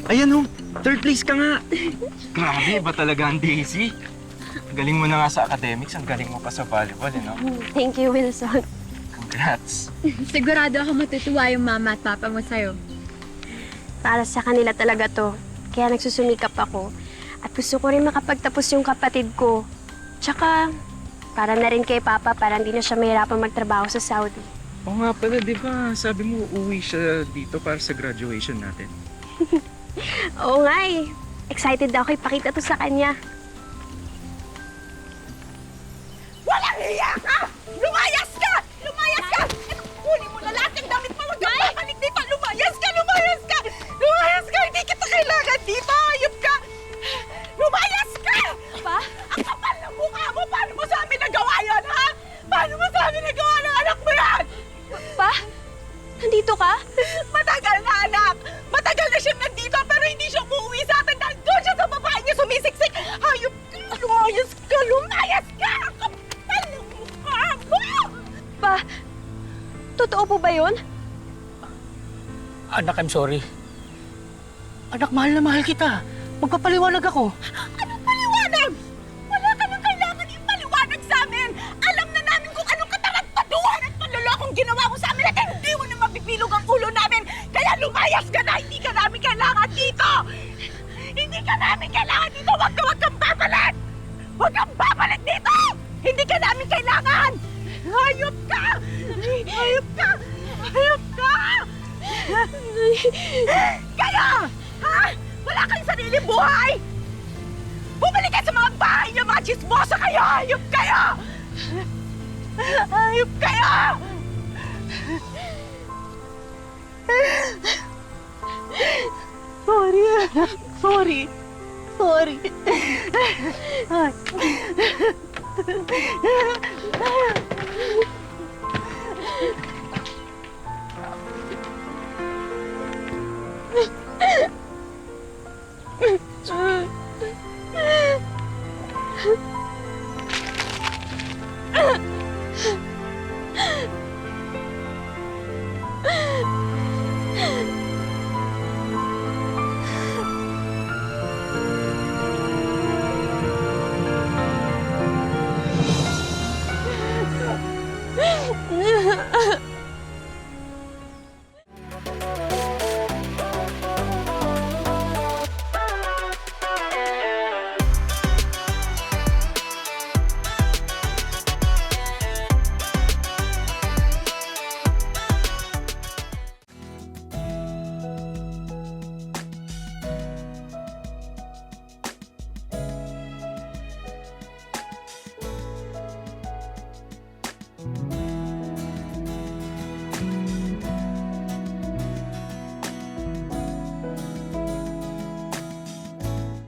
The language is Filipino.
Ayan oh, third place ka nga. Grabe, ba talaga ang Daisy? Galing mo na nga sa academics, ang galing mo pa sa volleyball, you know? Thank you, Wilson. Congrats. Sigurado ako matutuwa yung mama at papa mo sa'yo. Para sa kanila talaga to. Kaya nagsusumikap ako. At gusto ko rin makapagtapos yung kapatid ko. Tsaka, para na rin kay Papa para hindi na siya mahirapang magtrabaho sa Saudi. Oo nga pala, di ba? Sabi mo uuwi siya dito para sa graduation natin. Oo nga eh. Excited ako ipakita to sa kanya. Walang hiya ka! Lumayas ka! Lumayas ka! Kunin mo na lahat ng damit mo! Huwag kang babalik dito! Lumayas ka! Lumayas ka! Lumayas ka! Hindi kita kailangan dito! Ayop ka! Lumayas ka! Pa? Ang kapal ng mukha mo! Paano mo sa amin nagawa yan, ha? Paano mo sa amin nagawa ng anak mo yan? Pa? Nandito ka? Matagal na, anak! Matagal na siyang nandito pero hindi siya umuwi sa atin dahil doon siya sa babae niya sumisiksik! Hayop ka! Lumayas ka! Lumayas ka! Ang kapal ng mukha mo! Pa? Totoo po ba yun? Anak, I'm sorry. Anak, mahal na mahal kita. Magpapaliwanag ako. Anong paliwanag? Wala ka nang kailangan ipaliwanag sa amin! Alam na namin kung anong kataragtaduhan at panlolokong ginawa mo sa amin at hindi mo na mapipilog ang ulo namin! Kaya lumayas ka na! Hindi ka namin kailangan dito! Hindi ka namin kailangan dito! Huwag kang babalik! Huwag kang babalik dito! Hindi ka namin kailangan! Hayop ka! Hayop ka! Hayop ka! Kaya! Ha? Wala kang sarili buhay! Bumalik ka sa mga bahay niyo, mga chismosa kayo! Hayop kayo! Hayop kayo! Sorry, anak. Sorry. Sorry.